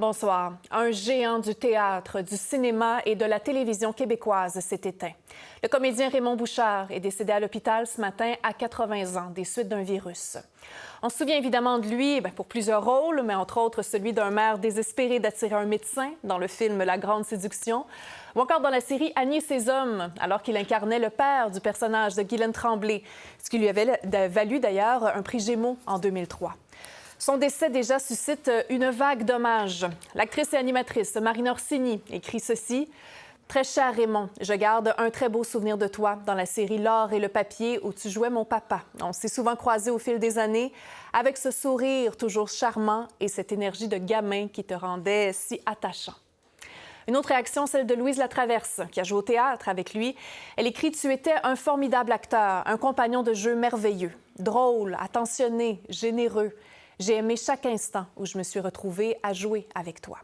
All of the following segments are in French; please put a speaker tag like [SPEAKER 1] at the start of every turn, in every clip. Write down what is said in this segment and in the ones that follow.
[SPEAKER 1] Bonsoir. Un géant du théâtre, du cinéma et de la télévision québécoise s'est éteint. Le comédien Raymond Bouchard est décédé à l'hôpital ce matin à 80 ans des suites d'un virus. On se souvient évidemment de lui pour plusieurs rôles, mais entre autres celui d'un maire désespéré d'attirer un médecin dans le film La Grande Séduction, ou encore dans la série Annie et ses hommes, alors qu'il incarnait le père du personnage de Guylaine Tremblay, ce qui lui avait valu d'ailleurs un prix Gémeaux en 2003. Son décès déjà suscite une vague d'hommages. L'actrice et animatrice Marina Orsini écrit ceci. « Très cher Raymond, je garde un très beau souvenir de toi dans la série L'or et le papier où tu jouais mon papa. On s'est souvent croisés au fil des années avec ce sourire toujours charmant et cette énergie de gamin qui te rendait si attachant. » Une autre réaction, celle de Louise Latraverse, qui a joué au théâtre avec lui. Elle écrit « Tu étais un formidable acteur, un compagnon de jeu merveilleux, drôle, attentionné, généreux. J'ai aimé chaque instant où je me suis retrouvée à jouer avec toi. »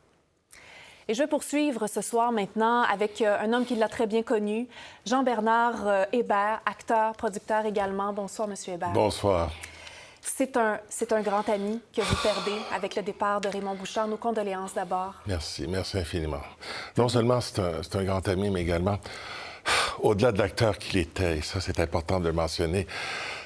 [SPEAKER 1] Et je vais poursuivre ce soir maintenant avec un homme qui l'a très bien connu, Jean-Bernard Hébert, acteur, producteur également. Bonsoir, Monsieur Hébert.
[SPEAKER 2] Bonsoir.
[SPEAKER 1] C'est un grand ami que vous perdez avec le départ de Raymond Bouchard. Nos condoléances d'abord.
[SPEAKER 2] Merci infiniment. Non seulement c'est un grand ami, mais également, au-delà de l'acteur qu'il était, et ça c'est important de le mentionner,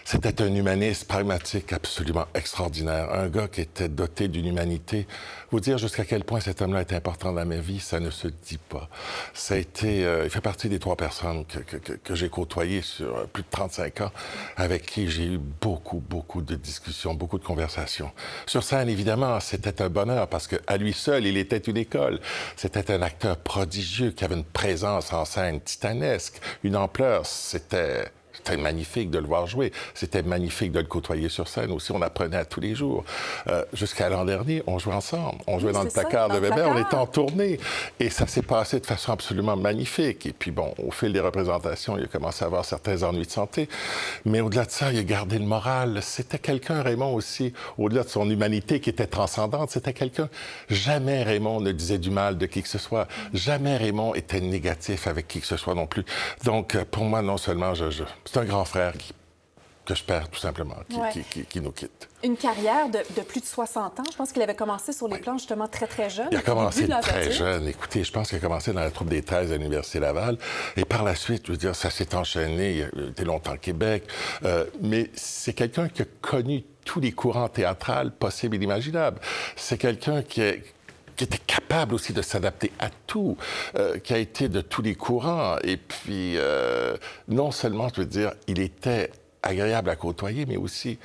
[SPEAKER 2] c'était un humaniste pragmatique absolument extraordinaire. Un gars qui était doté d'une humanité. Vous dire jusqu'à quel point cet homme-là est important dans ma vie, ça ne se dit pas. Ça a été... il fait partie des 3 personnes que j'ai côtoyées sur plus de 35 ans, avec qui j'ai eu beaucoup de discussions, beaucoup de conversations. Sur scène, évidemment, c'était un bonheur parce qu'à lui seul, il était une école. C'était un acteur prodigieux qui avait une présence en scène titanesque, une ampleur. C'était magnifique de le voir jouer. C'était magnifique de le côtoyer sur scène aussi. On apprenait à tous les jours. Jusqu'à l'an dernier, on jouait ensemble. On jouait dans le placard de Weber. On était en tournée. Et ça s'est passé de façon absolument magnifique. Et puis, bon, au fil des représentations, il a commencé à avoir certains ennuis de santé. Mais au-delà de ça, il a gardé le moral. C'était quelqu'un, Raymond aussi, au-delà de son humanité qui était transcendante, c'était quelqu'un... Jamais Raymond ne disait du mal de qui que ce soit. Jamais Raymond était négatif avec qui que ce soit non plus. Donc, pour moi, non seulement c'est un grand frère que je perds tout simplement, qui nous quitte.
[SPEAKER 1] Une carrière de plus de 60 ans. Je pense qu'il avait commencé sur les plans justement très jeune.
[SPEAKER 2] Il a commencé très jeune. Écoutez, je pense qu'il a commencé dans la troupe des 13 à l'Université Laval. Et par la suite, je veux dire, ça s'est enchaîné. Il a été longtemps au Québec. Mais c'est quelqu'un qui a connu tous les courants théâtrales possibles et inimaginables. C'est quelqu'un qui était capable aussi de s'adapter à tout, qui a été de tous les courants. Et puis, non seulement, je veux dire, il était agréable à côtoyer, mais aussi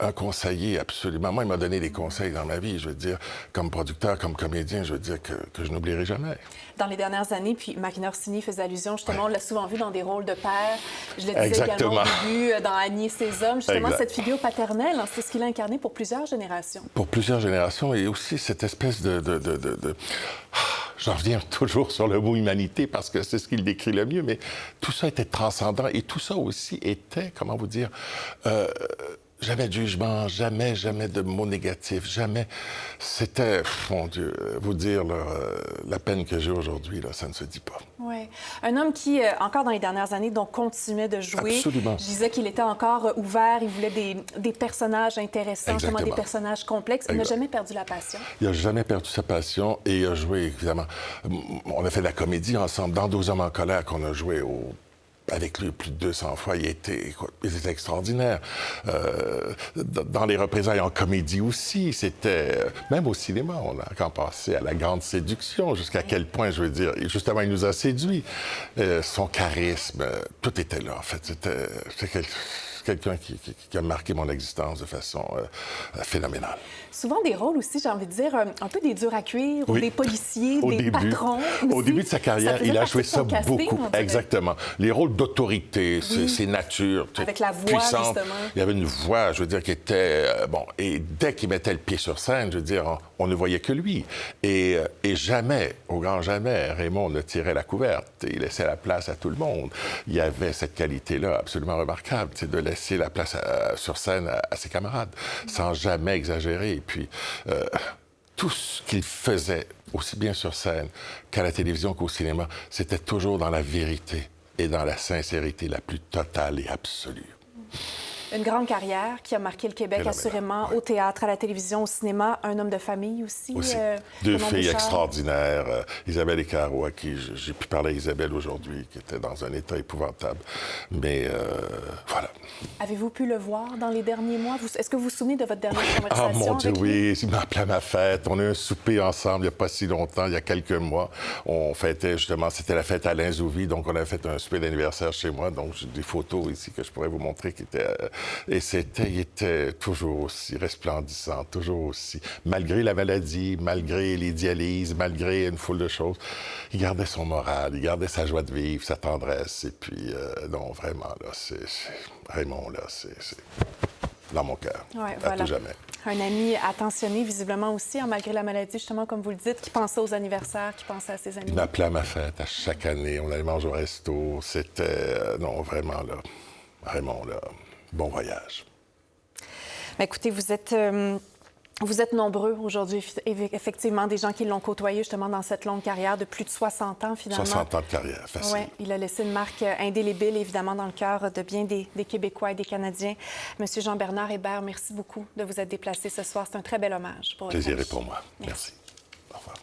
[SPEAKER 2] un conseiller absolument. Moi, il m'a donné des conseils dans ma vie, je veux dire, comme producteur, comme comédien, je veux dire que je n'oublierai jamais.
[SPEAKER 1] Dans les dernières années, puis Marina Orsini faisait allusion, justement, on l'a souvent vu dans des rôles de père. Je le disais
[SPEAKER 2] Exactement.
[SPEAKER 1] également au début, dans Annie et ses hommes, justement,
[SPEAKER 2] Exact.
[SPEAKER 1] cette figure paternelle, c'est ce qu'il a incarné pour plusieurs générations.
[SPEAKER 2] Pour plusieurs générations, et aussi cette espèce J'en reviens toujours sur le mot humanité parce que c'est ce qu'il décrit le mieux, mais tout ça était transcendant et tout ça aussi était, comment vous dire, jamais de jugement, jamais de mots négatifs, jamais. C'était, mon Dieu, vous dire la peine que j'ai aujourd'hui, ça ne se dit pas.
[SPEAKER 1] Oui. Un homme qui, encore dans les dernières années, donc continuait de jouer.
[SPEAKER 2] Absolument.
[SPEAKER 1] Je disais qu'il était encore ouvert, il voulait des personnages intéressants, justement des personnages complexes. Il n'a jamais perdu la passion. Il n'a
[SPEAKER 2] jamais perdu sa passion et il a joué, évidemment. On a fait de la comédie ensemble. Dans 12 hommes en colère qu'on a joué avec lui plus de 200 fois, il était extraordinaire. Dans les représailles en comédie aussi, c'était... Même au cinéma, on a quand passé à La Grande Séduction, jusqu'à quel point, je veux dire, justement, il nous a séduits. Son charisme, tout était là, en fait. C'était quelqu'un qui a marqué mon existence de façon phénoménale.
[SPEAKER 1] Souvent des rôles aussi, j'ai envie de dire, un peu des durs à cuire, ou des policiers, patrons.
[SPEAKER 2] Au début de sa carrière, il a joué ça beaucoup. Exactement. Les rôles d'autorité, c'est nature,
[SPEAKER 1] avec la voix,
[SPEAKER 2] puissante.
[SPEAKER 1] Justement.
[SPEAKER 2] Il y avait une voix, je veux dire, qui était... bon, et dès qu'il mettait le pied sur scène, je veux dire, on ne voyait que lui. Et jamais, au grand jamais, Raymond ne tirait la couverte. Il laissait la place à tout le monde. Il y avait cette qualité-là absolument remarquable, de laisser la place sur scène à ses camarades, sans jamais exagérer. Et puis, tout ce qu'il faisait, aussi bien sur scène qu'à la télévision qu'au cinéma, c'était toujours dans la vérité et dans la sincérité la plus totale et absolue.
[SPEAKER 1] Une grande carrière qui a marqué le Québec, assurément, au théâtre, à la télévision, au cinéma. Un homme de famille aussi.
[SPEAKER 2] Deux filles
[SPEAKER 1] Bouchard.
[SPEAKER 2] extraordinaires. Isabelle et Caro, à qui j'ai pu parler à Isabelle aujourd'hui, qui était dans un état épouvantable. Mais voilà.
[SPEAKER 1] Avez-vous pu le voir dans les derniers mois? Est-ce que vous vous souvenez de votre dernière conversation
[SPEAKER 2] Ah, mon Dieu,
[SPEAKER 1] avec lui?
[SPEAKER 2] oui. Il m'a appelé à ma fête. On a eu un souper ensemble il n'y a pas si longtemps, il y a quelques mois. On fêtait justement, c'était la fête Alain Zouvi, donc on a fait un souper d'anniversaire chez moi. Donc j'ai des photos ici que je pourrais vous montrer qui étaient... et il était toujours aussi resplendissant, toujours aussi... Malgré la maladie, malgré les dialyses, malgré une foule de choses, il gardait son moral, il gardait sa joie de vivre, sa tendresse. Et puis, non, vraiment, là, Raymond, là, c'est dans mon cœur, à tout jamais.
[SPEAKER 1] Un ami attentionné, visiblement aussi, malgré la maladie, justement, comme vous le dites, qui pensait aux anniversaires, qui pensait à ses amis.
[SPEAKER 2] Il m'appelait à ma fête à chaque année. On allait manger au resto. C'était... non, vraiment, là, Raymond, là, bon voyage.
[SPEAKER 1] Bien, écoutez, vous êtes nombreux aujourd'hui, effectivement, des gens qui l'ont côtoyé justement dans cette longue carrière de plus de 60 ans, finalement.
[SPEAKER 2] 60 ans de carrière, facile.
[SPEAKER 1] Oui, il a laissé une marque indélébile, évidemment, dans le cœur de bien des Québécois et des Canadiens. Monsieur Jean-Bernard Hébert, merci beaucoup de vous être déplacé ce soir. C'est un très bel hommage.
[SPEAKER 2] Plaisir est pour moi. Merci. Au revoir.